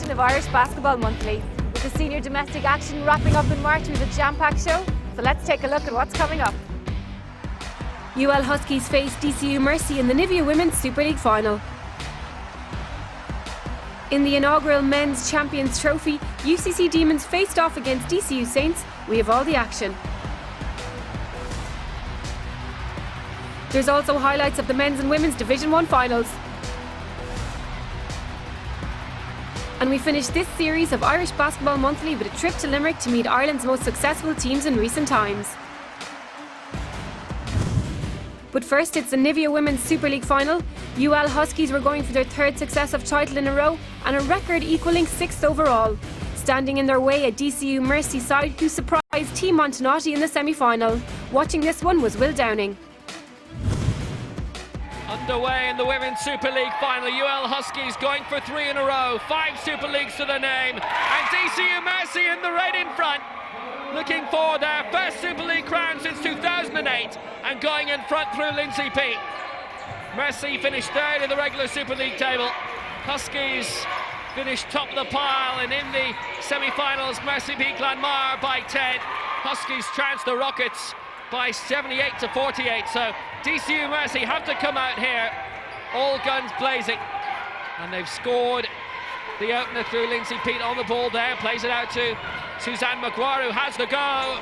edition of Irish Basketball Monthly. With the senior domestic action wrapping up in March, we have a jam-packed show, so let's take a look at what's coming up. UL Huskies face DCU Mercy in the Nivea Women's Super League final. In the inaugural Men's Champions Trophy, UCC Demons faced off against DCU Saints. We have all the action. There's also highlights of the men's and women's Division 1 finals. And we finish this series of Irish Basketball Monthly with a trip to Limerick to meet Ireland's most successful teams in recent times. But first, it's the Nivea Women's Super League final. UL Huskies were going for their third successive title in a row and a record equalling 6th overall. Standing in their way, a DCU Mercy side who surprised Team Montenotte in the semi-final. Watching this one was Will Downing. Underway in the Women's Super League final, UL Huskies going for 3 in a row, 5 Super Leagues to their name, and DCU Mercy in the red in front, looking for their first Super League crown since 2008 and going in front through Lindsay Peake. Mercy finished third in the regular Super League table. Huskies finished top of the pile, and in the semi-finals, Mercy beat Glanmire by 10. Huskies trounced the Rockets by 78 to 48, so DCU Mercy have to come out here all guns blazing, and they've scored the opener through Lindsay Peake on the ball there, plays it out to Suzanne McGuire, who has the go,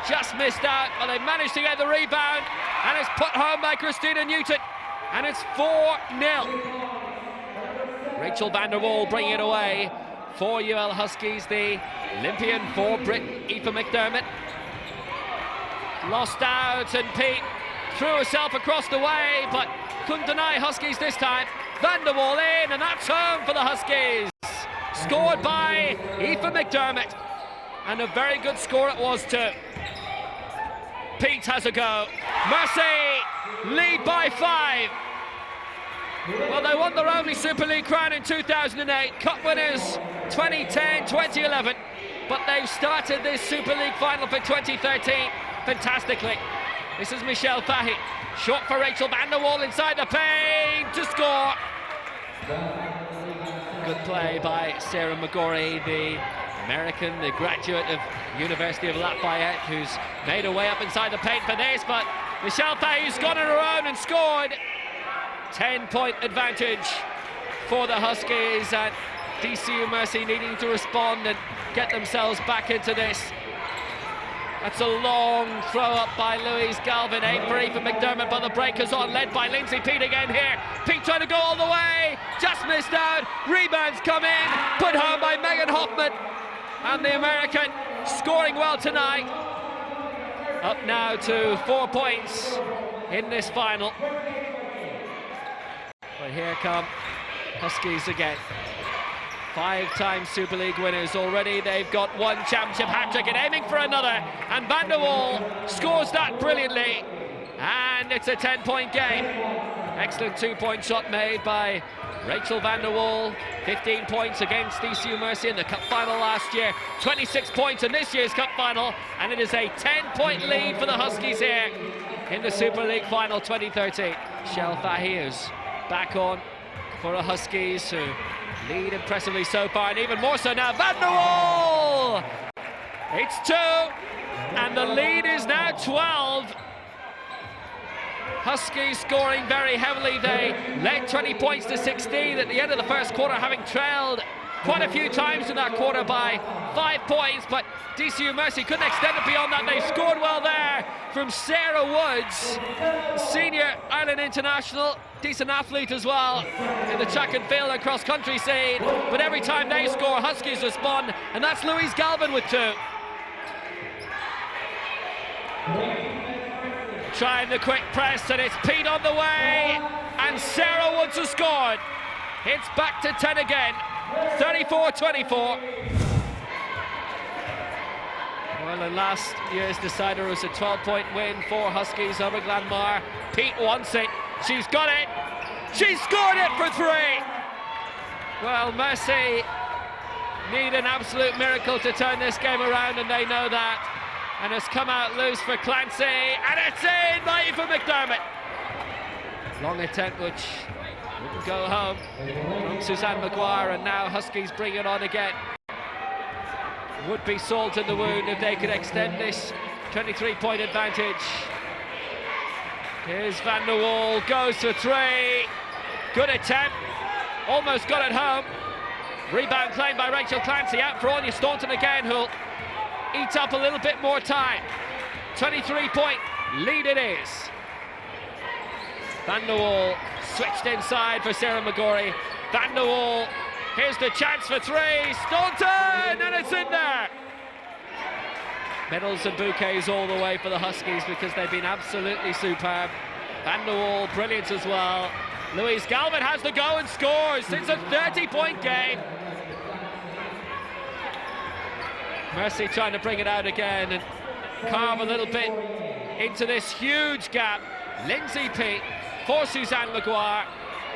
just missed out, but they managed to get the rebound, and it's put home by Christina Newton, and it's 4-0. Rachel van der Wal bringing it away for UL Huskies, the Olympian for Brit Aoife McDermott. Lost out, and Peake threw herself across the way, but couldn't deny Huskies this time. Van der Wal in, and that's home for the Huskies. Scored by Aoife McDermott, and a very good score it was too. Peake has a go. Mercy lead by 5. Well, they won their only Super League crown in 2008, Cup winners 2010, 2011, but they've started this Super League final for 2013 fantastically. This is Michelle Fahy, short for Rachel van der Wal inside the paint to score. Good play by Sarah McGorry, the American, the graduate of University of Lafayette, who's made her way up inside the paint for this, but Michelle Fahy's gone on her own and scored. 10-point advantage for the Huskies, and DCU Mercy needing to respond and get themselves back into this. That's a long throw up by Louise Galvin, 8 for Aoife McDermott, but the break is on, led by Lindsay Peake again here. Peake trying to go all the way, just missed out. Rebounds come in, put home by Megan Hoffman, and the American scoring well tonight. Up now to 4 points in this final. But here come Huskies again. 5-time Super League winners already. They've got one championship hat-trick and aiming for another. And van der Wal scores that brilliantly. And it's a 10-point game. Excellent 2-point shot made by Rachel van der Wal. 15 points against DCU Mercy in the Cup final last year. 26 points in this year's Cup final. And it is a 10-point lead for the Huskies here in the Super League final 2013. Michelle Fahy is back on for the Huskies, who lead impressively so far, and even more so now. Van der Wal! It's 2, and the lead is now 12. Huskies scoring very heavily. They led 20 points to 16 at the end of the first quarter, having trailed quite a few times in that quarter by 5 points, but DCU Mercy couldn't extend it beyond that. They scored well there from Sarah Woods, senior Ireland international, decent athlete as well in the track and field and cross country scene, but every time they score, Huskies respond, and that's Louise Galvin with 2. Trying the quick press, and it's Peake on the way, and Sarah Woods has scored. It's back to 10 again, 34-24. Well, in last year's decider, it was a 12-point win for Huskies over Glanmire. Peake wants it. She's got it. She scored it for 3. Well, Mercy need an absolute miracle to turn this game around, and they know that. And it's come out loose for Clancy, and it's in by Aoife McDermott. Long attempt which Wouldn't go home from Suzanne Maguire, and now Huskies bring it on again. Would be salt in the wound if they could extend this 23-point advantage. Here's Van der Waal, goes for three. Good attempt, almost got it home. Rebound claimed by Rachel Clancy, out for Anya Staunton again, who'll eat up a little bit more time. 23-point lead it is. Van der Waal switched inside for Sarah McGorry. Van der Waal, here's the chance for three. Staunton, and it's in there. Medals and bouquets all the way for the Huskies because they've been absolutely superb. Van der Waal, brilliant as well. Louise Galvin has the go and scores. It's a 30-point game. Mercy trying to bring it out again and carve a little bit into this huge gap. Lindsay Peat for Suzanne Maguire.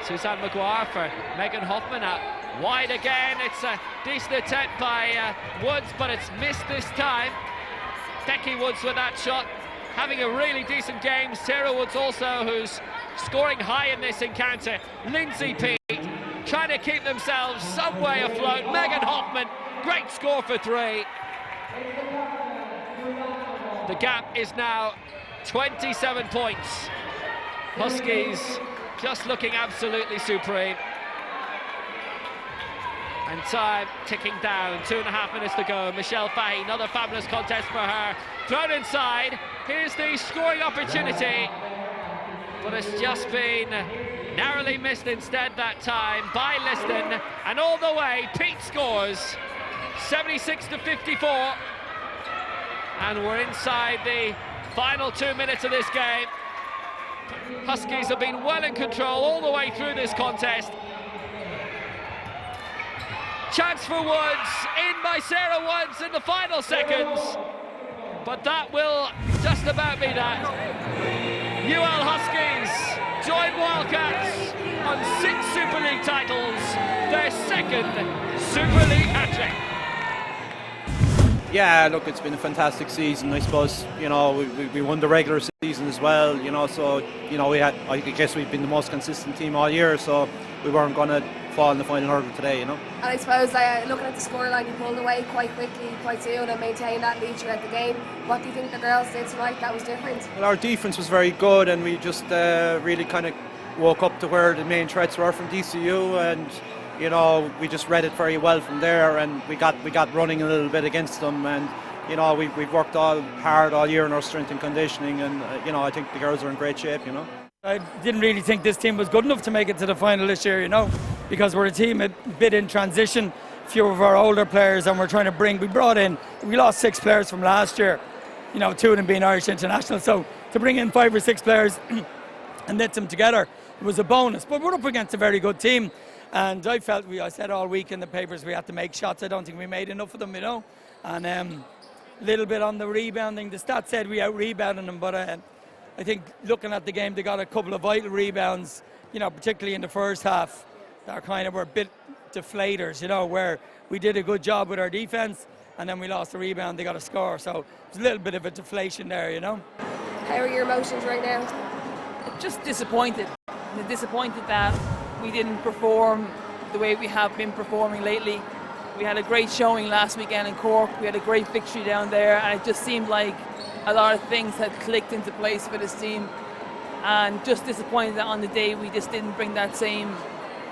Suzanne Maguire for Megan Hoffman out wide again. It's a decent attempt by Woods, but it's missed this time. Becky Woods with that shot, having a really decent game. Sarah Woods also, who's scoring high in this encounter. Lindsay Peat trying to keep themselves some way afloat. Megan Hoffman, great score for three. The gap is now 27 points. Huskies just looking absolutely supreme. And time ticking down, 2.5 minutes to go. Michelle Fahey, another fabulous contest for her. Thrown inside, here's the scoring opportunity. But it's just been narrowly missed instead that time by Liston. And all the way, Peat scores, 76-54. And we're inside the final 2 minutes of this game. Huskies have been well in control all the way through this contest. Chance for Woods, in by Sarah Woods in the final seconds. But that will just about be that. UL Huskies join Wildcats on 6 Super League titles, their second Super League hat-trick. Yeah, look, it's been a fantastic season. I suppose, you know, we won the regular season as well, you know, so, you know, I guess we've been the most consistent team all year, so we weren't going to fall in the final hurdle today, you know. And I suppose looking at the scoreline, you pulled away quite quickly, quite soon, and maintained that lead throughout the game. What do you think the girls did tonight that was different? Well, our defence was very good, and we just really kind of woke up to where the main threats were from DCU, and you know, we just read it very well from there, and we got running a little bit against them, and you know, we've worked hard all year on our strength and conditioning, and you know, I think the girls are in great shape, you know. I didn't really think this team was good enough to make it to the final this year, you know, because we're a team a bit in transition, few of our older players, and we lost 6 players from last year, you know, 2 of them being Irish international, so to bring in 5 or 6 players and knit them together was a bonus, but we're up against a very good team. And I felt, I said all week in the papers, we had to make shots. I don't think we made enough of them, you know. And a little bit on the rebounding. The stats said we out-rebounded them, but I think looking at the game, they got a couple of vital rebounds, you know, particularly in the first half. That kind of were a bit deflators, you know, where we did a good job with our defence, and then we lost the rebound, they got a score. So it was a little bit of a deflation there, you know. How are your emotions right now? Just disappointed. Disappointed that we didn't perform the way we have been performing lately. We had a great showing last weekend in Cork. We had a great victory down there, and it just seemed like a lot of things had clicked into place for this team. And just disappointed that on the day we just didn't bring that same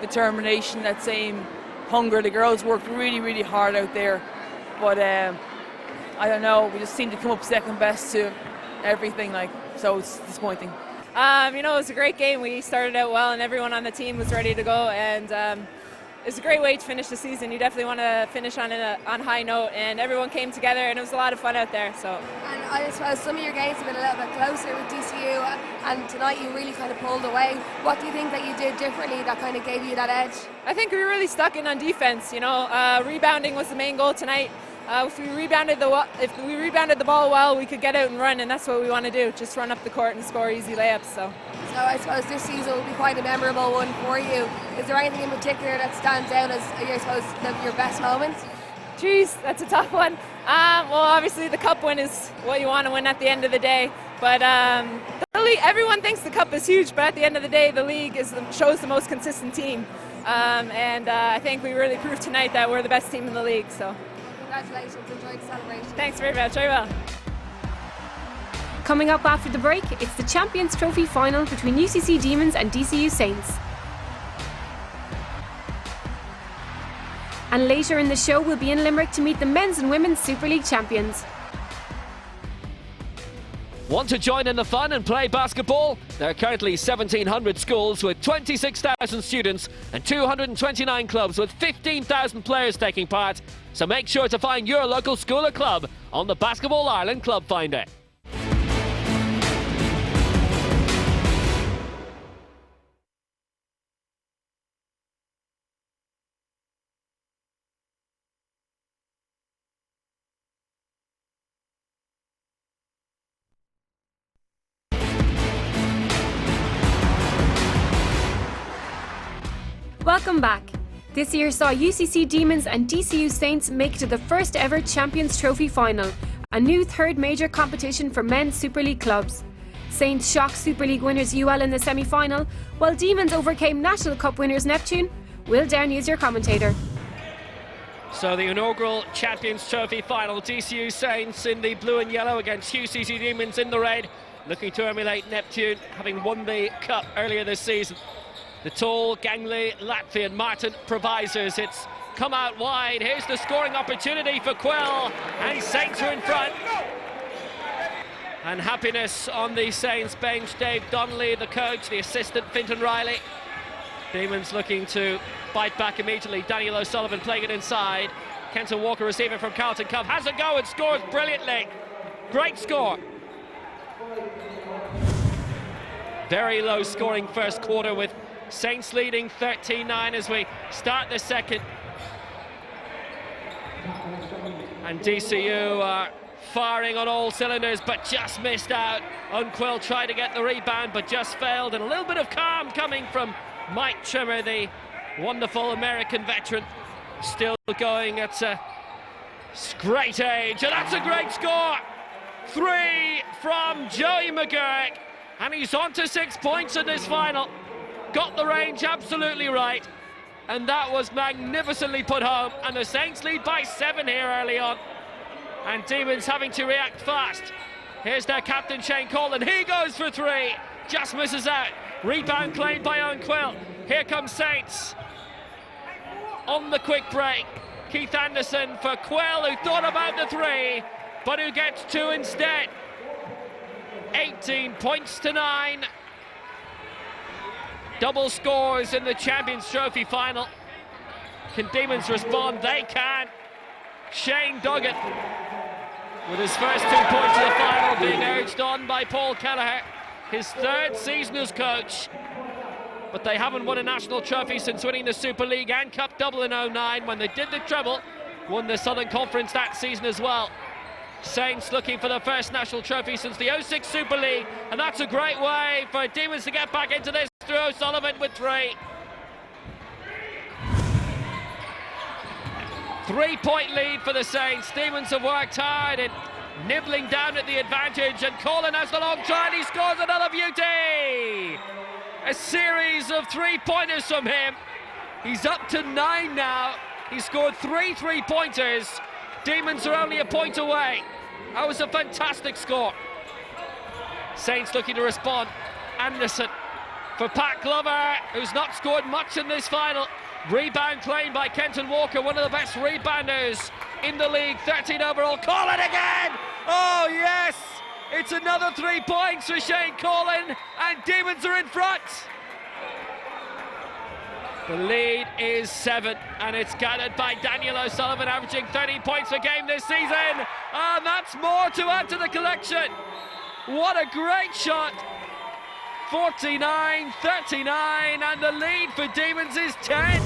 determination, that same hunger. The girls worked really, really hard out there, but I don't know, we just seemed to come up second best to everything, so it's disappointing. You know, it was a great game. We started out well and everyone on the team was ready to go, and it was a great way to finish the season. You definitely want to finish on a high note, and everyone came together and it was a lot of fun out there. So. And I suppose some of your games have been a little bit closer with DCU, and tonight you really kind of pulled away. What do you think that you did differently that kind of gave you that edge? I think we really stuck in on defense. You know, rebounding was the main goal tonight. If we rebounded the ball well, we could get out and run, and that's what we want to do. Just run up the court and score easy layups. So I suppose this season will be quite a memorable one for you. Is there anything in particular that stands out as, I suppose, your best moments? Geez, that's a tough one. Well, obviously the cup win is what you want to win at the end of the day, but the everyone thinks the cup is huge, but at the end of the day, the league shows the most consistent team. I think we really proved tonight that we're the best team in the league. So, Congratulations, enjoy the celebration. thanks very much, very well. Coming up after the break, it's the Champions Trophy final between UCC Demons and DCU Saints. And later in the show, we'll be in Limerick to meet the men's and women's Super League champions. Want to join in the fun and play basketball? There are currently 1,700 schools with 26,000 students and 229 clubs with 15,000 players taking part. So make sure to find your local school or club on the Basketball Ireland Club Finder. Welcome back. This year saw UCC Demons and DCU Saints make it to the first ever Champions Trophy final, a new third major competition for men's Super League clubs. Saints shocked Super League winners UL in the semi-final, while Demons overcame National Cup winners Neptune. Will Downey is your commentator. So the inaugural Champions Trophy final, DCU Saints in the blue and yellow against UCC Demons in the red, looking to emulate Neptune, having won the cup earlier this season. The tall, gangly Latvian Martin Provisors. It's come out wide. Here's the scoring opportunity for Quill, and Saints are in front. And happiness on the Saints bench. Dave Donnelly, the coach, the assistant, Fintan Riley. Demons looking to bite back immediately. Daniel O'Sullivan playing it inside. Kenton Walker, receiver from Carlton Cup, has a go and scores brilliantly. Great score. Very low scoring first quarter with Saints leading 13-9 as we start the second. And DCU are firing on all cylinders but just missed out. Unquill tried to get the rebound but just failed, and a little bit of calm coming from Mike Trimmer, the wonderful American veteran, still going at a great age, and that's a great score. 3 from Joey McGurk, and he's on to 6 points in this final. Got the range absolutely right, and that was magnificently put home, and the Saints lead by 7 here early on, and Demons having to react fast. Here's their captain Shane Colin, he goes for 3, just misses out. Rebound claimed by Owen Quill. Here comes Saints on the quick break. Keith Anderson for Quill, who thought about the 3 but who gets 2 instead. 18 points to 9. Double scores in the Champions Trophy final. Can Demons respond? They can. Shane Duggan with his first 2 points of the final, being urged on by Paul Kelleher, his 3rd season as coach. But they haven't won a national trophy since winning the Super League and Cup double in 09 when they did the treble, won the Southern Conference that season as well. Saints looking for the first national trophy since the 06 Super League, and that's a great way for Demons to get back into this through O'Sullivan with 3. 3-point lead for the Saints. Demons have worked hard and nibbling down at the advantage, and Colin has the long try and he scores another beauty. A series of 3-pointers from him. He's up to 9 now. He scored 3 3-pointers. Demons are only a point away. That was a fantastic score. Saints looking to respond. Anderson for Pat Glover, who's not scored much in this final. Rebound claimed by Kenton Walker, one of the best rebounders in the league. 13 overall. Call it again! Oh yes! It's another 3 points for Shane Colin, and Demons are in front. The lead is 7, and it's gathered by Daniel O'Sullivan, averaging 13 points per game this season. And that's more to add to the collection. What a great shot. 49-39, and the lead for Demons is 10.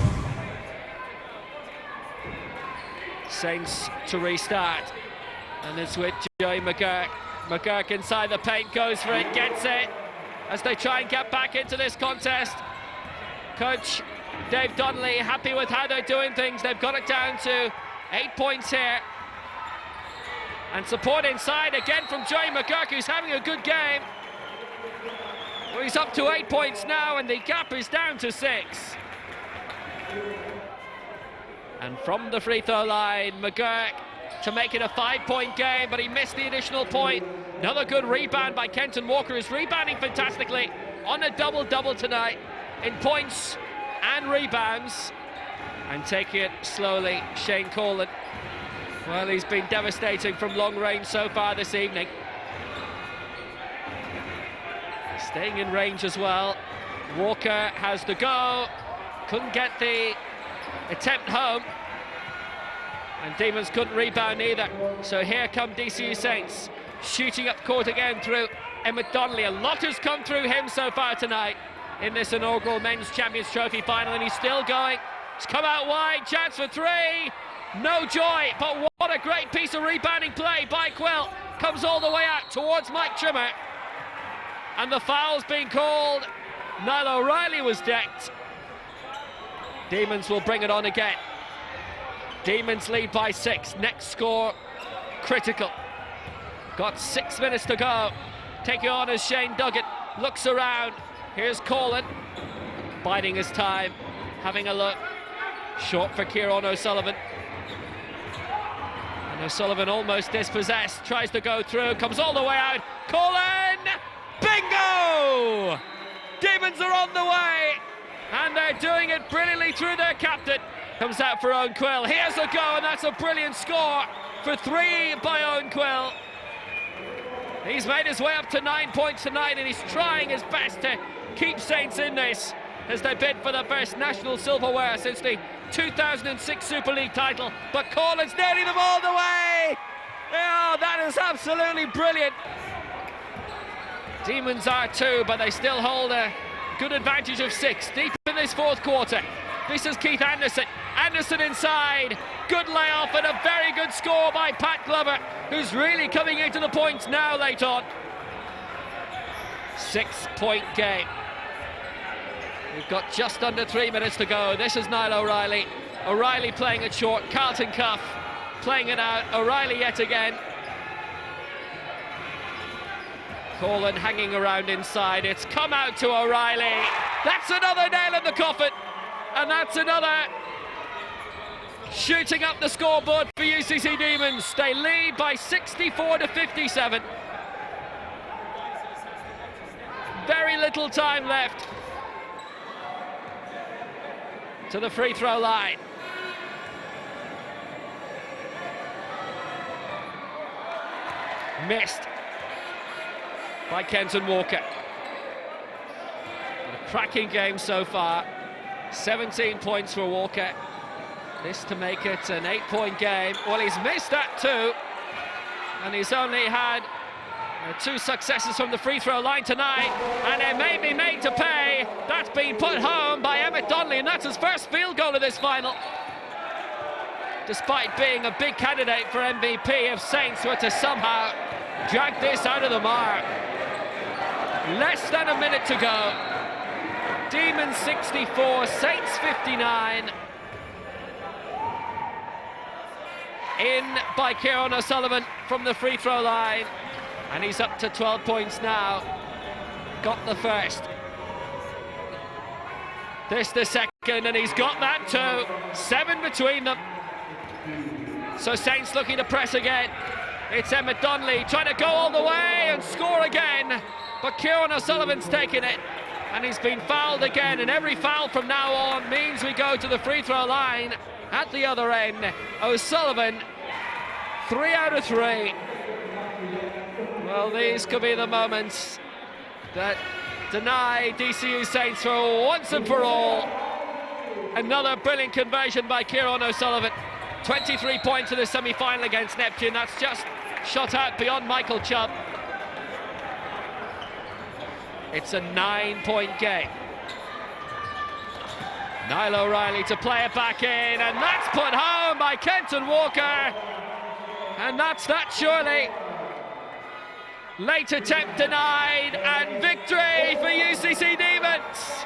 Saints to restart, and it's with Joey McGurk. McGurk inside the paint, goes for it, gets it, as they try and get back into this contest. Coach Dave Donnelly happy with how they're doing things. They've got it down to 8 points here. And support inside again from Joey McGurk, who's having a good game. Well, he's up to 8 points now, and the gap is down to 6. And from the free throw line, McGurk to make it a 5-point game, but he missed the additional point. Another good rebound by Kenton Walker, who's rebounding fantastically on a double-double tonight in points and rebounds. And taking it slowly, Shane Colin. Well, he's been devastating from long range so far this evening. Staying in range as well. Walker has the go. Couldn't get the attempt home. And Demons couldn't rebound either. So here come DCU Saints. Shooting up court again through Emmett Donnelly. A lot has come through him so far tonight in this inaugural Men's Champions Trophy final, and he's still going. It's come out wide, chance for three. No joy, but what a great piece of rebounding play by Quill. Comes all the way out towards Mike Trimmer. And the foul's being called. Niall O'Reilly was decked. Demons will bring it on again. Demons lead by 6. Next score, critical. Got 6 minutes to go. Taking on as Shane Duggan looks around. Here's Colin, biding his time, having a look. Short for Kieran O'Sullivan. And O'Sullivan almost dispossessed, tries to go through, comes all the way out. Colin! Bingo! Demons are on the way, and they're doing it brilliantly through their captain. Comes out for Owen Quill. Here's a go, and that's a brilliant score for 3 by Owen Quill. He's made his way up to 9 points tonight, and he's trying his best to keep Saints in this as they bid for the first national silverware since the 2006 Super League title. But Colin's nailing them all the way. Oh, that is absolutely brilliant. Demons are 2, but they still hold a good advantage of 6 deep in this fourth quarter. This is Keith Anderson. Anderson inside. Good layoff and a very good score by Pat Glover, who's really coming into the points now late on. 6-point game. We've got just under 3 minutes to go. This is Niall O'Reilly. O'Reilly playing it short. Carlton Cuff playing it out. O'Reilly yet again. Colin hanging around inside. It's come out to O'Reilly. That's another nail in the coffin. And that's another shooting up the scoreboard for UCC Demons. They lead by 64 to 57. Very little time left to the free throw line. Missed by Kenton Walker. A cracking game so far. 17 points for Walker. This to make it an 8-point game. Well, he's missed that too. And he's only had 2 successes from the free throw line tonight. And it may be made to pay. That's been put home by Emmett Donnelly, and that's his first field goal of this final. Despite being a big candidate for MVP, if Saints were to somehow drag this out of the mark. Less than a minute to go. Demons 64, Saints 59. In by Kieran O'Sullivan from the free throw line. And he's up to 12 points now. Got the first. This the second, and he's got that too. 7 between them. So Saints looking to press again. It's Emmett Donnelly trying to go all the way and score again. But Kieran O'Sullivan's taking it. And he's been fouled again, and every foul from now on means we go to the free throw line at the other end. O'Sullivan, 3 out of 3. Well, these could be the moments that deny DCU Saints for once and for all. Another brilliant conversion by Kieran O'Sullivan. 23 points in the semi-final against Neptune. That's just shot out beyond Michael Chubb. It's a 9-point game. Niall O'Reilly to play it back in, and that's put home by Kenton Walker. And that's that surely. Late attempt denied, and victory for UCC Demons.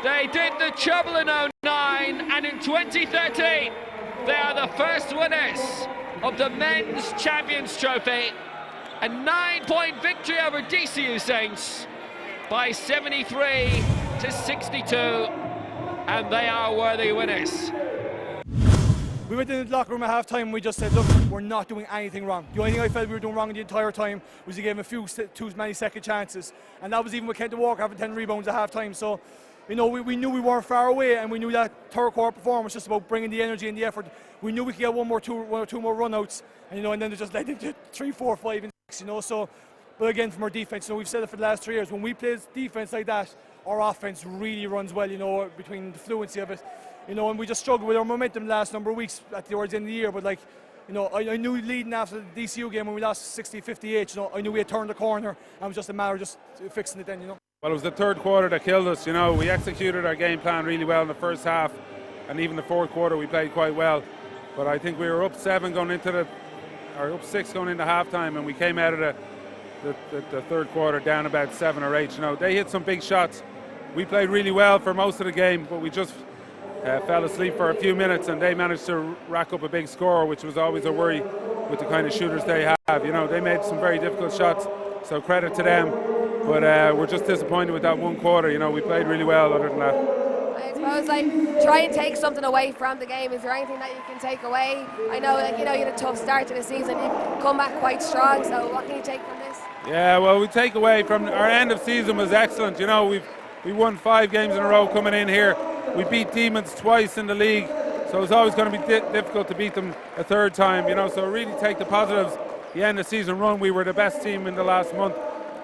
They did the treble in 09, and in 2013, they are the first winners of the Men's Champions Trophy. A 9-point victory over DCU Saints by 73 to 62, and they are worthy winners. We went in the locker room at half time and we just said, look, we're not doing anything wrong. The only thing I felt we were doing wrong the entire time was we gave him too many second chances. And that was even with Kenton Walker having 10 rebounds at half time. So, you know, we knew we weren't far away, and we knew that third quarter performance was just about bringing the energy and the effort. We knew we could get one or two more run-outs, and, you know, and then it just led into 3, 4, 5 and 6, you know. So, but again, from our defence, you know, we've said it for the last 3 years, when we play defence like that, our offence really runs well, you know, between the fluency of it. You know, and we just struggled with our momentum the last number of weeks towards the end of the year. But, like, you know, I knew leading after the DCU game when we lost 60-58, you know, I knew we had turned the corner, and it was just a matter of just fixing it then, you know. Well, it was the third quarter that killed us, you know. We executed our game plan really well in the first half, and even the fourth quarter we played quite well. But I think we were up 7 going into up 6 going into halftime, and we came out of the third quarter down about 7 or 8. You know, they hit some big shots. We played really well for most of the game, but we just fell asleep for a few minutes, and they managed to rack up a big score, which was always a worry with the kind of shooters they have. You know, they made some very difficult shots, so credit to them. But we're just disappointed with that one quarter. You know, we played really well other than that. I suppose, like, try and take something away from the game. Is there anything that you can take away? I know, like, you know, you had a tough start to the season. You've come back quite strong, so what can you take from this? Yeah, well, we take away from our end of season was excellent. You know, we won 5 games in a row coming in here. We beat Demons twice in the league, so it's always going to be difficult to beat them a third time, you know, so really take the positives. The end of season run, we were the best team in the last month.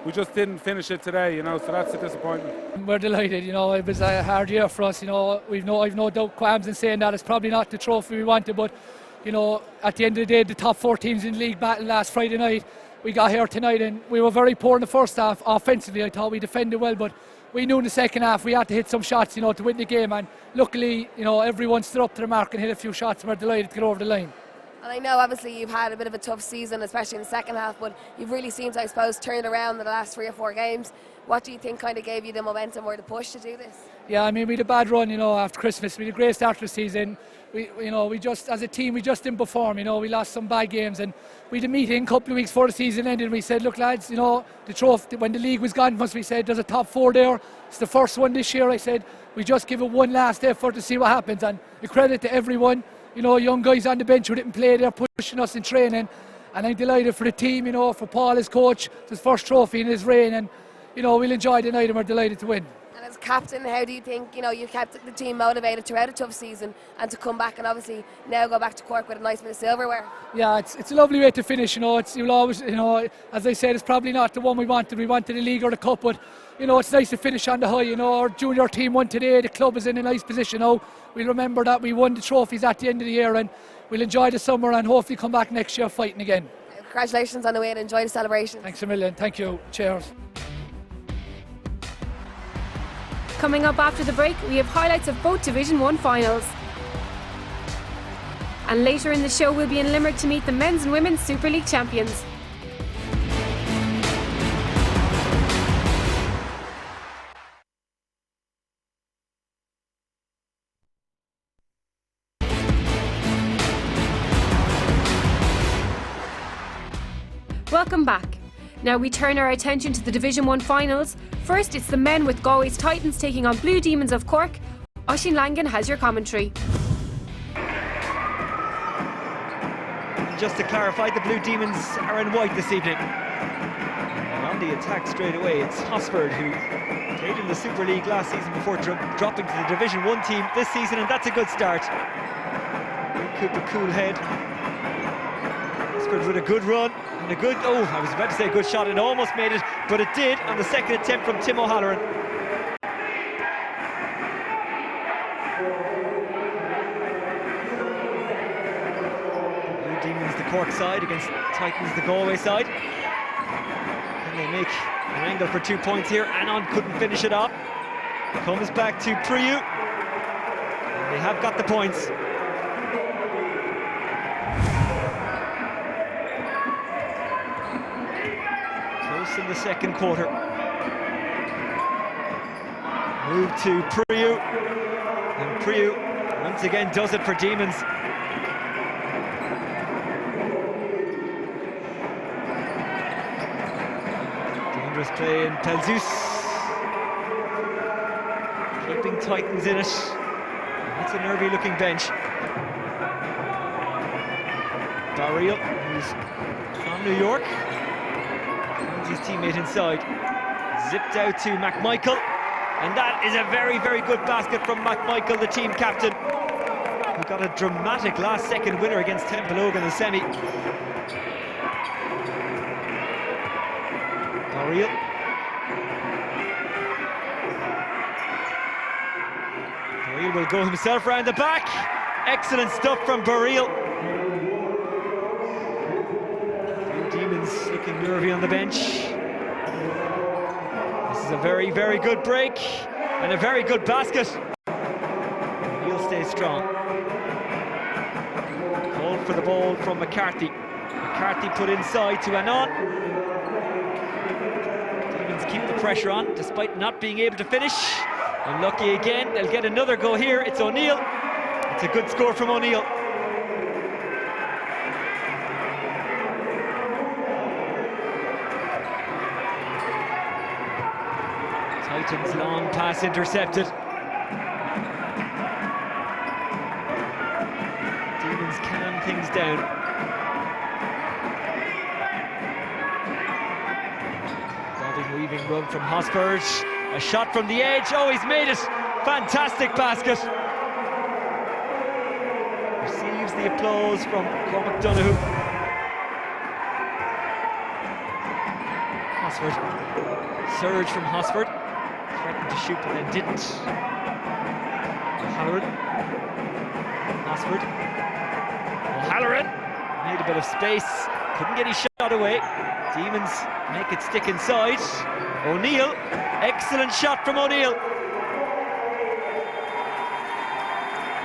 We just didn't finish it today, you know, so that's a disappointment. We're delighted, you know, it was a hard year for us, you know. I've no doubt qualms in saying that it's probably not the trophy we wanted, but, you know, at the end of the day, the top 4 teams in the league battle last Friday night. We got here tonight and we were very poor in the first half. Offensively, I thought we defended well, but we knew in the second half we had to hit some shots, you know, to win the game, and luckily, you know, everyone stood up to the mark and hit a few shots, and we're delighted to get over the line. And I know obviously you've had a bit of a tough season, especially in the second half, but you've really seemed to, I suppose, turn it around in the last 3 or 4 games. What do you think kind of gave you the momentum or the push to do this? Yeah, I mean, we had a bad run, you know, after Christmas. We had a great start to the season. We just, as a team, we just didn't perform, you know. We lost some bad games, and we had a meeting a couple of weeks before the season ended, and we said, look, lads, you know, the trophy, when the league was gone, we said, there's a top 4 there. It's the first one this year. I said, we just give it one last effort to see what happens, and a credit to everyone. You know, young guys on the bench who didn't play, they're pushing us in training, and I'm delighted for the team, you know, for Paul as coach, it's his first trophy in his reign, and, you know, we'll enjoy the night and we're delighted to win. And as captain, how do you think, you know, you kept the team motivated throughout a tough season, and to come back and obviously now go back to Cork with a nice bit of silverware? Yeah, it's a lovely way to finish, you know. You'll always, you know, as I said, it's probably not the one we wanted. We wanted the league or the cup, but, you know, it's nice to finish on the high. You know, our junior team won today. The club is in a nice position now. We'll remember that we won the trophies at the end of the year, and we'll enjoy the summer and hopefully come back next year fighting again. Congratulations on the win. Enjoy the celebration. Thanks a million. Thank you. Cheers. Coming up after the break, we have highlights of both Division 1 finals. And later in the show, we'll be in Limerick to meet the men's and women's Super League champions. Welcome back. Now we turn our attention to the Division 1 finals. First, it's the men with Galway's Titans taking on Blue Demons of Cork. Oisín Langan has your commentary. Just to clarify, the Blue Demons are in white this evening. And on the attack straight away, it's Hosford, who played in the Super League last season before dropping to the Division 1 team this season, and that's a good start. Cooper cool head. Hosford with a good run. And a good, I was about to say a good shot, it almost made it, but it did on the second attempt from Tim O'Halloran. Blue Demons the Cork side against Titans the Galway side. And they make an angle for 2 points here. Anand couldn't finish it off. Comes back to Priyu. And they have got the points. In the second quarter. Move to Priyu, and Priyu once again does it for Demons. Dangerous play in Pelzus. Keeping Titans in it. That's a nervy looking bench. Darrell, who's from New York, finds his teammate inside. Zipped out to McMichael. And that is a very, very good basket from McMichael, the team captain, who got a dramatic last-second winner against Templeogue in the semi. Darrell. Darrell will go himself round the back. Excellent stuff from Darrell. Demons looking nervy on the bench. This is a very, very good break and a very good basket. He'll stay strong. Called for the ball from McCarthy. McCarthy put inside to Annan. Demons keep the pressure on despite not being able to finish. Unlucky again, they'll get another go here. It's O'Neill. It's a good score from O'Neill. Titans long pass intercepted. Demons calm things down. Bobbing, weaving run from Hosford. A shot from the edge. Oh, he's made it. Fantastic basket. Receives the applause from Cormac Donoghue. Hosford. Surge from Hosford. Threatened to shoot, but then didn't. O'Halloran. Hosford. O'Halloran made a bit of space. Couldn't get his shot away. Demons make it stick inside. O'Neill. Excellent shot from O'Neill.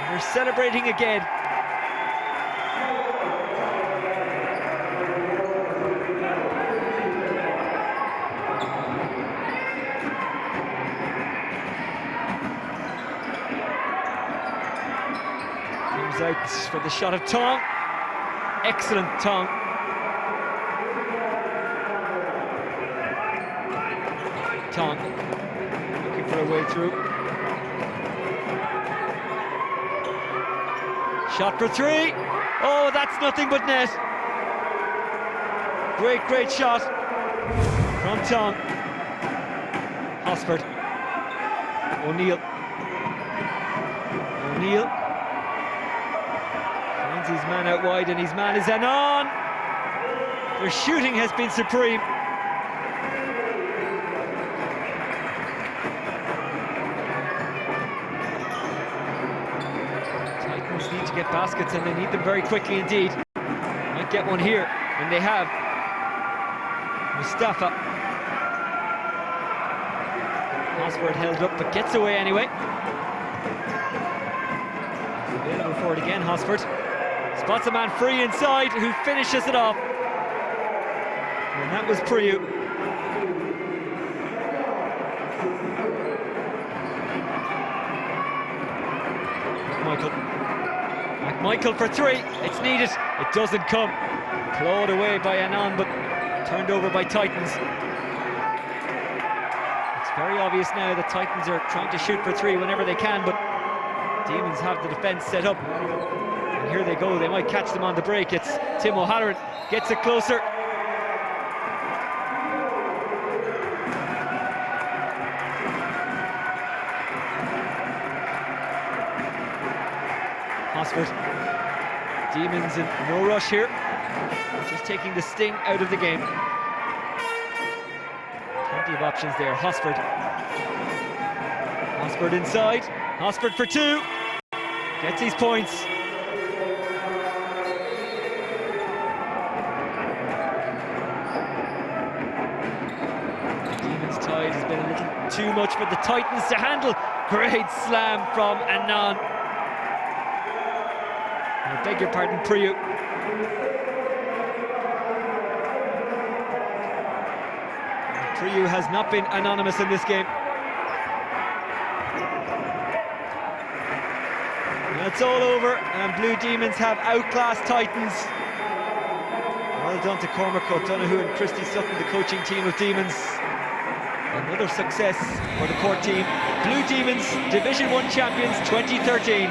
They're celebrating again. Comes out for the shot of Tong. Excellent Tong. Tong looking for a way through. Shot for three. Oh, that's nothing but net. Great, great shot from Tong. Hosford. O'Neill. O'Neill finds his man out wide, and his man is Annan. Their shooting has been supreme. Need to get baskets, and they need them very quickly indeed. Might get one here, and they have. Mustafa. Hosford held up, but gets away anyway. Available for it again, Hosford. Spots a man free inside, who finishes it off. And that was Priyu. Michael for three. It's needed. It doesn't come. Clawed away by Annan, but turned over by Titans. It's very obvious now that Titans are trying to shoot for three whenever they can, but Demons have the defence set up. And here they go. They might catch them on the break. It's Tim O'Halloran. Gets it closer. Hosford. Demons in no rush here, just taking the sting out of the game. Plenty of options there. Hosford. Hosford inside. Hosford for two. Gets his points. The Demons' tide has been a little too much for the Titans to handle. Great slam from Annan. I beg your pardon, Priyu. Priyu has not been anonymous in this game. And it's all over, and Blue Demons have outclassed Titans. Well Well done to Cormac O'Donoghue and Christy Sutton, the coaching team of Demons. Another success for the Cork team. Blue Demons, Division 1 champions 2013.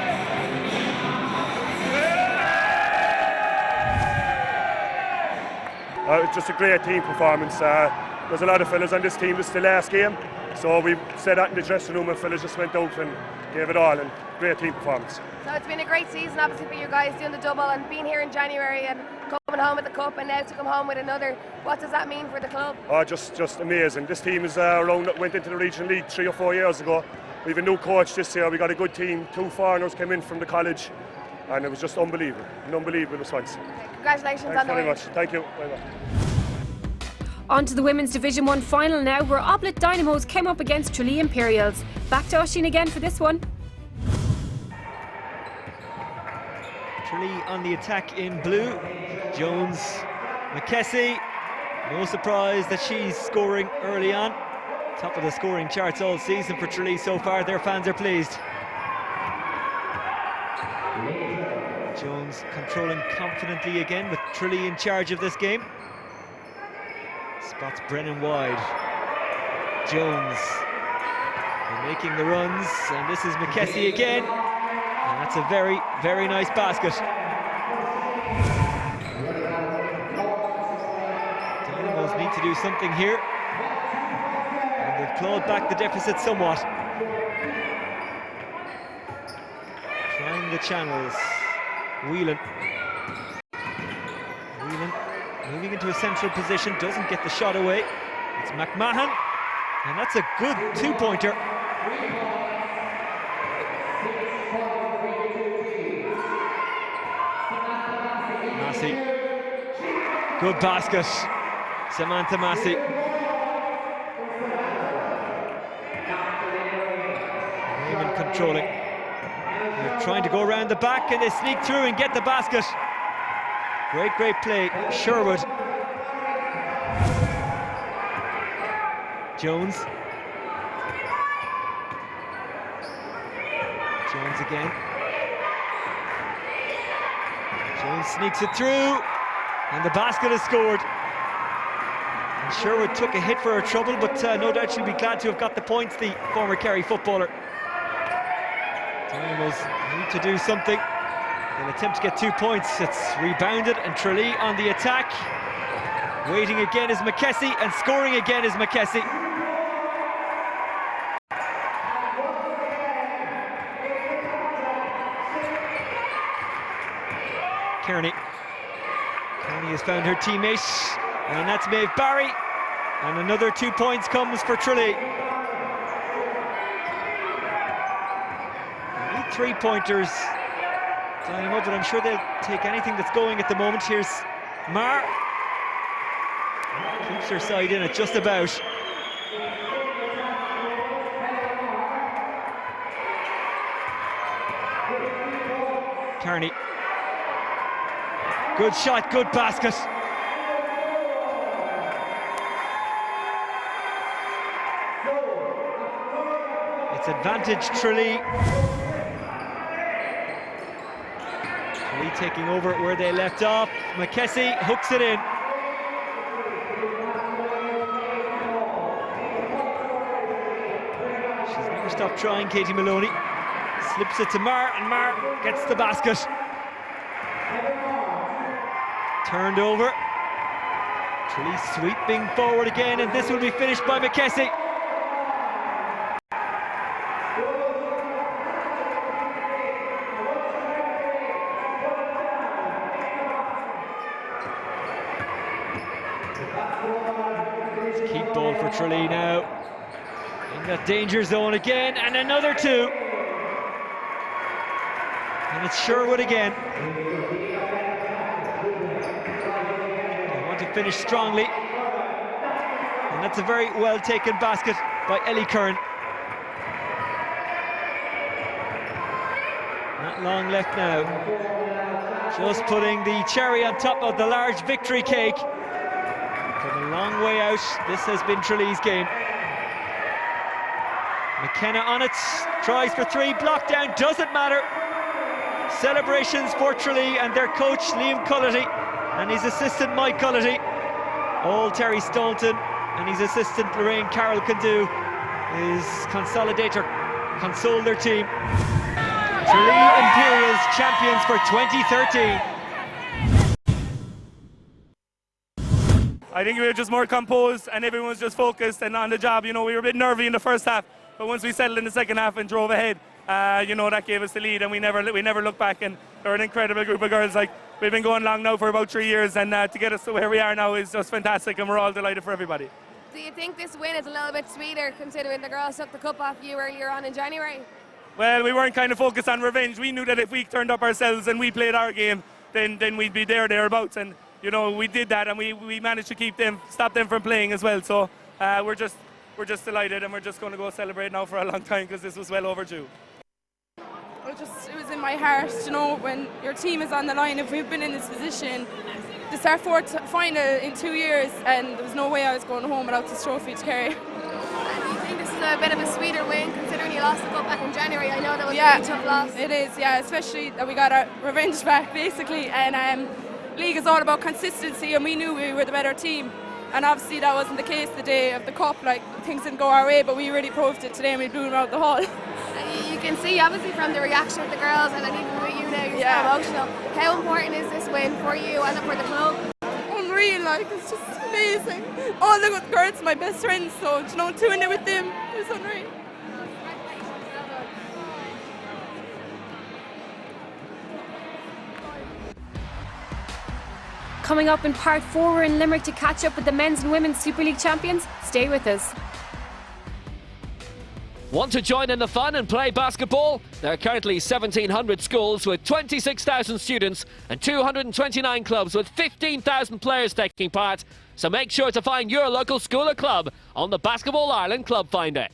It's just a great team performance. There's a lot of fellas on this team. This is the last game, so we said that in the dressing room and fellas just went out and gave it all, and great team performance. So it's been a great season obviously for you guys, doing the double and being here in January and coming home with the cup and now to come home with another. What does that mean for the club? Oh, just amazing. This team is went into the Regional League 3 or 4 years ago. We have a new coach this year. We got a good team. 2 foreigners came in from the college, and it was just unbelievable. An unbelievable response. Okay, congratulations on the win. Thanks very much. Thank you. Bye-bye. On to the Women's Division 1 final now, where Oblit Dynamos came up against Tralee Imperials. Back to Oisín again for this one. Tralee on the attack in blue. Jones, McKessie. No surprise that she's scoring early on. Top of the scoring charts all season for Tralee so far. Their fans are pleased. Jones controlling confidently again with Tralee in charge of this game. Spots Brennan wide. Jones. They're making the runs, and this is McKessie again. And that's a very, very nice basket. Dynamos need to do something here. And they've clawed back the deficit somewhat. Trying the channels. Whelan moving into a central position, doesn't get the shot away. It's McMahon, and that's a good two-pointer. Massey, good basket. Samantha Massey. Raymond controlling. They're trying to go around the back and they sneak through and get the basket. Great play, Sherwood. Jones. Jones again. Jones sneaks it through, and the basket is scored. And Sherwood took a hit for her trouble, but no doubt she'll be glad to have got the points, the former Kerry footballer. Dynamos need to do something. They'll attempt to get 2 points. It's rebounded, and Tralee on the attack. Waiting again is McKessie, and scoring again is McKessie. Kearney has found her teammate, and that's Maeve Barry. And another 2 points comes for Tralee. 3-pointers. Dynamo, but I'm sure they'll take anything that's going at the moment. Here's Marr. Keeps her side in it just about. Kearney. Good shot, good basket. It's advantage Tralee. Tralee taking over where they left off. McKessie hooks it in. She's never stopped trying, Katie Maloney. Slips it to Marr, and Marr gets the basket. Turned over. Tralee sweeping forward again, and this will be finished by McKessie. It's keep ball for Tralee now. In that danger zone again, and another 2. And it's Sherwood again. Finish strongly, and that's a very well taken basket by Ellie Curran. Not long left now, just putting the cherry on top of the large victory cake. From a long way out, this has been Tralee's game. McKenna on it, tries for 3, blocked down, doesn't matter. Celebrations for Tralee and their coach Liam Cullity. and his assistant Mike Cullity. Old Terry Staunton and his assistant Lorraine Carroll can do is console their team. Tralee Imperials champions for 2013. I think we were just more composed and everyone was just focused and on the job. You know, we were a bit nervy in the first half, but once we settled in the second half and drove ahead, you know, that gave us the lead and we never looked back. And they're an incredible group of girls. Like, we've been going long now for about 3 years, and to get us to where we are now is just fantastic, and we're all delighted for everybody. Do you think this win is a little bit sweeter considering the girls took the cup off you earlier on in January? Well, we weren't kind of focused on revenge. We knew that if we turned up ourselves and we played our game, then we'd be thereabouts. And you know, we did that, and we managed to stop them from playing as well. So we're just delighted, and we're just going to go celebrate now for a long time because this was well overdue. It was in my heart, you know, when your team is on the line. If we've been in this position, this is our fourth final in 2 years, and there was no way I was going home without this trophy to carry. And do you think this is a bit of a sweeter win considering you lost the cup back in January? I know that was a really tough loss. It is, yeah, especially that we got our revenge back basically, and league is all about consistency, and we knew we were the better team. And obviously that wasn't the case the day of the cup. Like, things didn't go our way, but we really proved it today, and we blew them out the hall. You can see obviously from the reaction of the girls, and then even with you now, you're so emotional. How important is this win for you and for the club? Unreal, like, it's just amazing. All the girls are my best friends, so you know, to win it with them is unreal. Coming up in part 4, we're in Limerick to catch up with the men's and women's Super League champions. Stay with us. Want to join in the fun and play basketball? There are currently 1,700 schools with 26,000 students and 229 clubs with 15,000 players taking part. So make sure to find your local school or club on the Basketball Ireland Club Finder.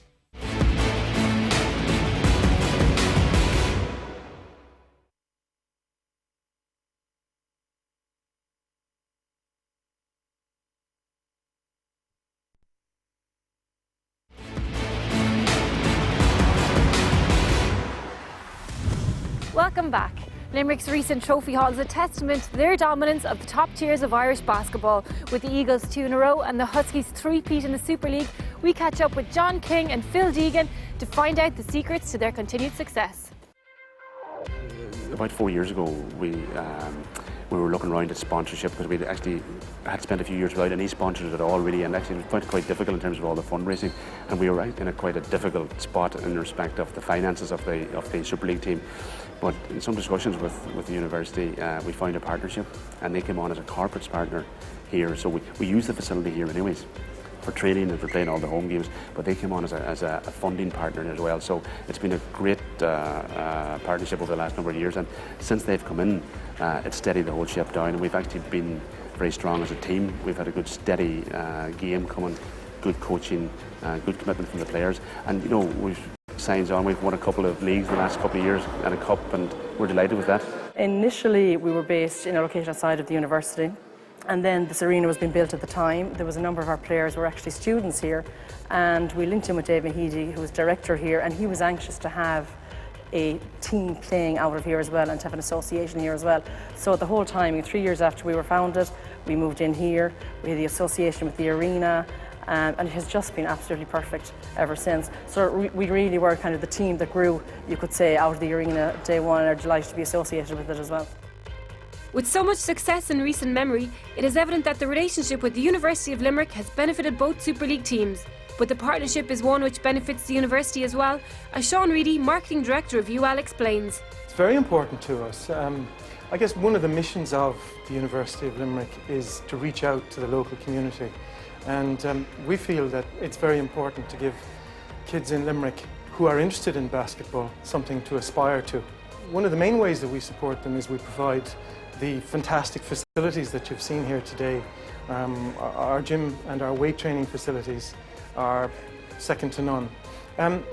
Welcome back. Limerick's recent trophy haul is a testament to their dominance of the top tiers of Irish basketball. With the Eagles 2 in a row and the Huskies 3-peat in the Super League, we catch up with John King and Phil Deegan to find out the secrets to their continued success. About 4 years ago, we were looking around at sponsorship because we actually had spent a few years without any sponsors at all, really, and actually it was quite difficult in terms of all the fundraising, and we were in quite a difficult spot in respect of the finances of the Super League team. But in some discussions with the university, we found a partnership, and they came on as a corporates partner here. So we use the facility here anyways for training and for playing all the home games, but they came on as a funding partner as well. So it's been a great partnership over the last number of years, and since they've come in, it's steadied the whole ship down, and we've actually been very strong as a team. We've had a good steady game coming, good coaching, good commitment from the players, and you know, we've signs on. We've won a couple of leagues in the last couple of years and a cup, and we're delighted with that. Initially we were based in a location outside of the university, and then this arena was being built at the time. There was a number of our players who were actually students here, and we linked in with Dave Mahidi, who was director here, and he was anxious to have a team playing out of here as well and to have an association here as well. So the whole time, 3 years after we were founded, we moved in here. We had the association with the arena, and it has just been absolutely perfect ever since. So we really were kind of the team that grew, you could say, out of the arena day one, and are delighted to be associated with it as well. With so much success in recent memory, it is evident that the relationship with the University of Limerick has benefited both Super League teams. But the partnership is one which benefits the university as well, as Sean Reedy, Marketing Director of UL, explains. It's very important to us. I guess one of the missions of the University of Limerick is to reach out to the local community. And we feel that it's very important to give kids in Limerick who are interested in basketball something to aspire to. One of the main ways that we support them is we provide the fantastic facilities that you've seen here today. Our gym and our weight training facilities are second to none.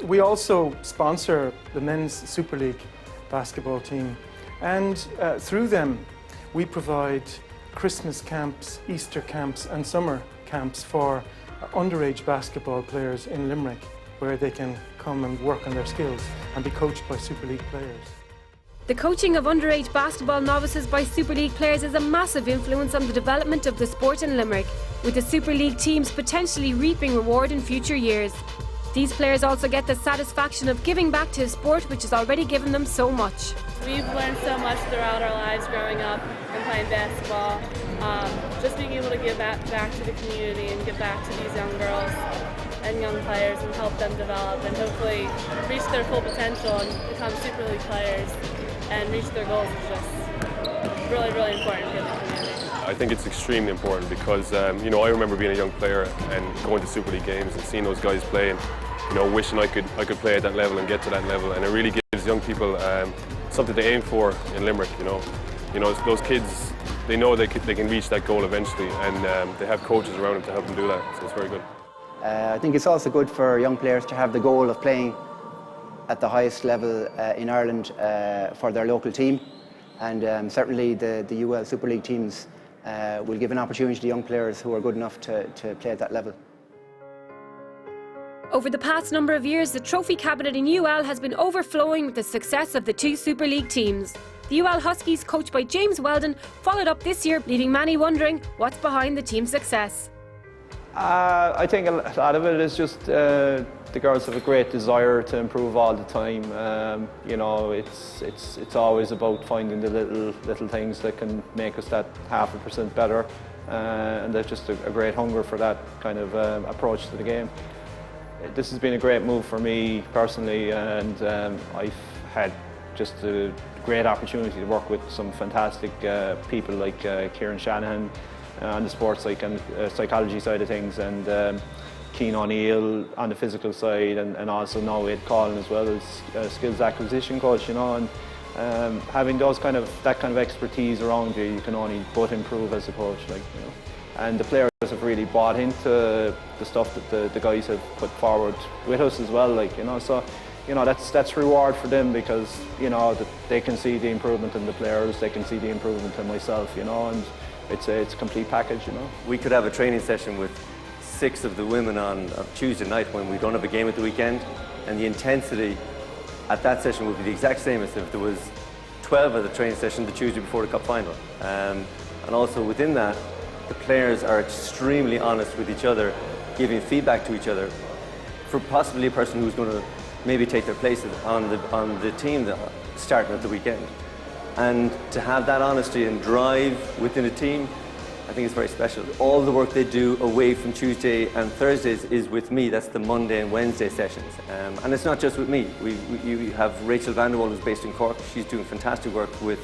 We also sponsor the men's Super League basketball team, and through them we provide Christmas camps, Easter camps and summer camps for underage basketball players in Limerick, where they can come and work on their skills and be coached by Super League players. The coaching of underage basketball novices by Super League players is a massive influence on the development of the sport in Limerick, with the Super League teams potentially reaping reward in future years. These players also get the satisfaction of giving back to a sport which has already given them so much. We've learned so much throughout our lives growing up and playing basketball. Just being able to give back to the community and give back to these young girls and young players and help them develop and hopefully reach their full potential and become Super League players and reach their goals is just really, really important for the community. I think it's extremely important because, I remember being a young player and going to Super League games and seeing those guys play and, wishing I could play at that level and get to that level, and it really gives young people something to aim for in Limerick. Those kids, they know they can reach that goal eventually, and they have coaches around them to help them do that, so it's very good. I think it's also good for young players to have the goal of playing at the highest level in Ireland for their local team, and certainly the UL Super League teams will give an opportunity to young players who are good enough to play at that level. Over the past number of years, the trophy cabinet in UL has been overflowing with the success of the two Super League teams. The UL Huskies, coached by James Weldon, followed up this year, leaving many wondering what's behind the team's success. I think a lot of it is just the girls have a great desire to improve all the time. It's always about finding the little things that can make us that 0.5% better, and there's just a great hunger for that kind of approach to the game. This has been a great move for me personally, and I've had just a great opportunity to work with some fantastic people like Kieran Shanahan on the sports and psychology side of things, and Cian O'Neill on the physical side, and also now Ed Collin as well as a skills acquisition coach, and having that kind of expertise around you, you can only but improve as a coach, and the players have really bought into the stuff that the guys have put forward with us as well, so that's reward for them, because that they can see the improvement in the players, they can see the improvement in myself, and it's a complete package. We could have a training session with 6 of the women on Tuesday night when we don't have a game at the weekend, and the intensity at that session would be the exact same as if there was 12 at the training session the Tuesday before the cup final. And also within that, the players are extremely honest with each other, giving feedback to each other for possibly a person who's going to maybe take their place on the team starting at the weekend. And to have that honesty and drive within a team, I think it's very special. All the work they do away from Tuesday and Thursdays is with me. That's the Monday and Wednesday sessions. And it's not just with me. You have Rachel Vanderwall, who's based in Cork. She's doing fantastic work with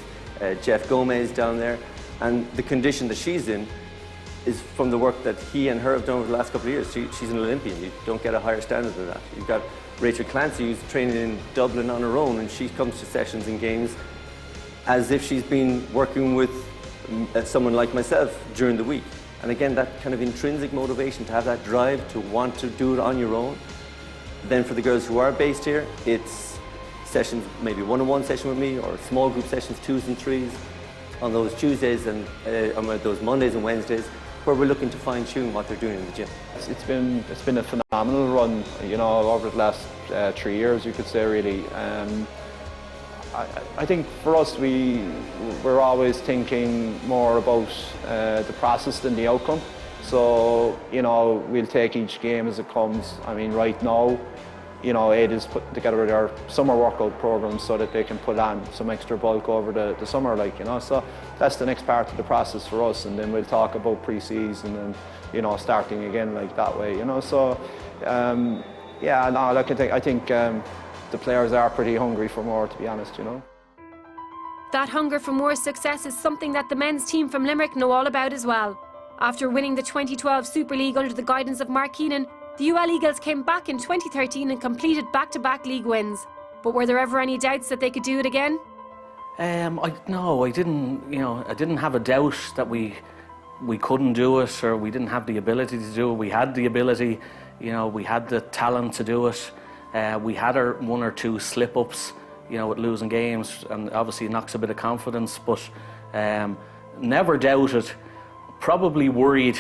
Jeff Gomez down there. And the condition that she's in is from the work that he and her have done over the last couple of years. She's an Olympian. You don't get a higher standard than that. You've got Rachel Clancy, who's training in Dublin on her own, and she comes to sessions and games as if she's been working with someone like myself during the week. And again, that kind of intrinsic motivation to have that drive to want to do it on your own. Then for the girls who are based here, it's sessions, maybe one-on-one session with me, or small group sessions, 2s and 3s on those Tuesdays and on those Mondays and Wednesdays, where we're looking to fine-tune what they're doing in the gym. It's been a phenomenal run, over the last 3 years, you could say, really. I think for us, we're always thinking more about the process than the outcome. So, we'll take each game as it comes. I mean, right now, Ed is putting together their summer workout programs so that they can put on some extra bulk over the summer, so that's the next part of the process for us, and then we'll talk about pre-season and, starting again that way, so, I think the players are pretty hungry for more, to be honest, That hunger for more success is something that the men's team from Limerick know all about as well. After winning the 2012 Super League under the guidance of Mark Keenan, the UL Eagles came back in 2013 and completed back-to-back league wins. But were there ever any doubts that they could do it again? No, I didn't. I didn't have a doubt that we couldn't do it, or we didn't have the ability to do it. We had the ability. We had the talent to do it. We had our 1 or 2 slip-ups, with losing games, and obviously it knocks a bit of confidence. But never doubted. Probably worried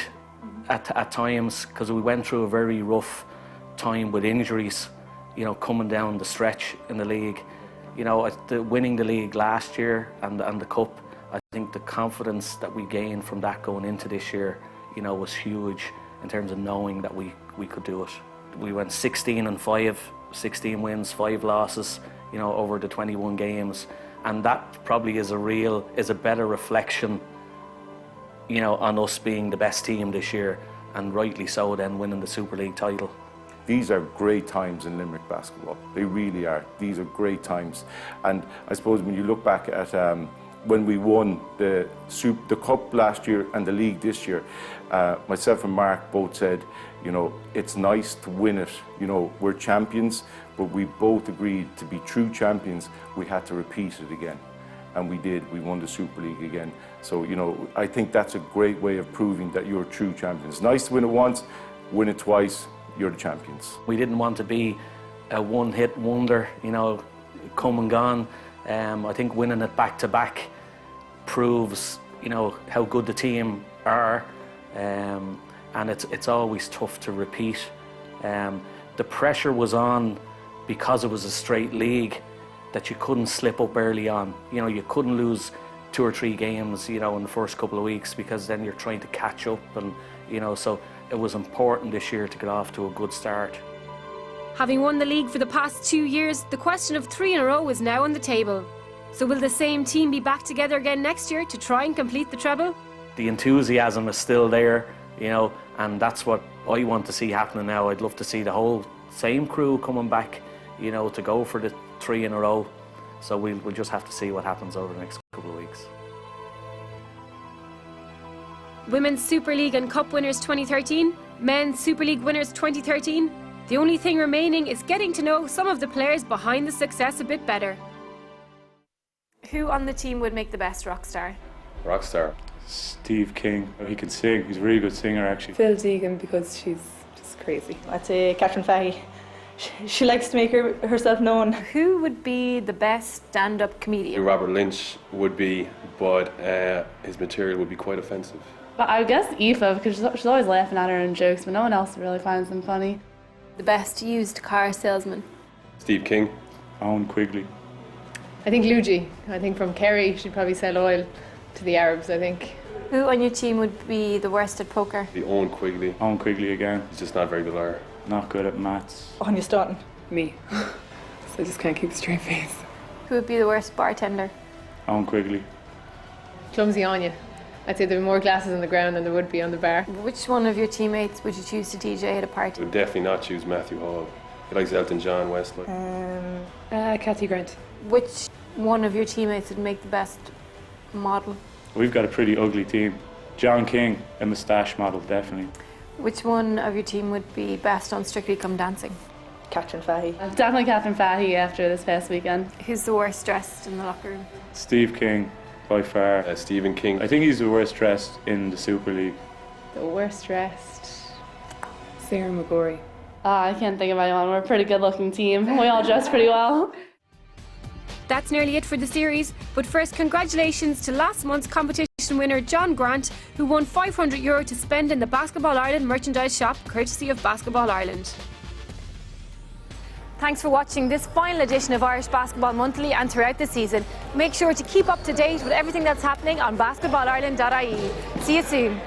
at times, because we went through a very rough time with injuries, coming down the stretch in the league. You know, winning the league last year and the cup, I think the confidence that we gained from that going into this year, you know, was huge in terms of knowing that we could do it. We went 16-5, 16 wins, 5 losses, you know, over the 21 games, and that probably is a better reflection, you know, on us being the best team this year, and rightly so, then winning the Super League title. These are great times in Limerick basketball. They really are. These are great times. And I suppose when you look back at when we won the Cup last year and the league this year, myself and Mark both said, you know, it's nice to win it. You know, we're champions, but we both agreed to be true champions, we had to repeat it again. And we did. We won the Super League again. So, you know, I think that's a great way of proving that you're true champions. Nice to win it once, win it twice, you're the champions. We didn't want to be a one-hit wonder, you know, come and gone. I think winning it back-to-back proves, you know, how good the team are, and it's always tough to repeat. The pressure was on because it was a straight league, that you couldn't slip up early on. You know, you couldn't lose 2 or 3 games, you know, in the first couple of weeks, because then you're trying to catch up, and, you know, so it was important this year to get off to a good start. Having won the league for the past 2 years, the question of 3 in a row is now on the table. So will the same team be back together again next year to try and complete the treble? The enthusiasm is still there, you know, and that's what I want to see happening now. I'd love to see the whole same crew coming back, you know, to go for the 3 in a row. So we'll just have to see what happens over the next couple of weeks. Women's Super League and Cup winners 2013, Men's Super League winners 2013. The only thing remaining is getting to know some of the players behind the success a bit better. Who on the team would make the best rock star? Rock star? Steve King. He can sing. He's a really good singer, actually. Phil Deegan, because she's just crazy. I'd say Catherine Fahey. She likes to make herself known. Who would be the best stand-up comedian? Robert Lynch would be, but his material would be quite offensive. But I guess Aoife, because she's always laughing at her in jokes, but no one else really finds them funny. The best used car salesman? Steve King. Owen Quigley. I think Luigi. I think from Kerry, she'd probably sell oil to the Arabs, I think. Who on your team would be the worst at poker? The Owen Quigley. Owen Quigley again. He's just not a very good liar. Not good at maths. Anya Staunton. Me. So I just can't keep a straight face. Who would be the worst bartender? Owen Quigley. Clumsy Anya. I'd say there are more glasses on the ground than there would be on the bar. Which one of your teammates would you choose to DJ at a party? I would definitely not choose Matthew Hall. He likes Elton John, Westlife. Cathy Grant. Which one of your teammates would make the best model? We've got a pretty ugly team. John King, a moustache model, definitely. Which one of your team would be best on Strictly Come Dancing? Catherine Fahey. Definitely Catherine Fahey after this past weekend. Who's the worst dressed in the locker room? Steve King, by far. Stephen King. I think he's the worst dressed in the Super League. The worst dressed? Sarah McGorry. I can't think of anyone. We're a pretty good looking team. We all dress pretty well. That's nearly it for the series, but first congratulations to last month's competition winner John Grant, who won €500 to spend in the Basketball Ireland merchandise shop, courtesy of Basketball Ireland. Thanks for watching this final edition of Irish Basketball Monthly and throughout the season. Make sure to keep up to date with everything that's happening on basketballireland.ie. See you soon.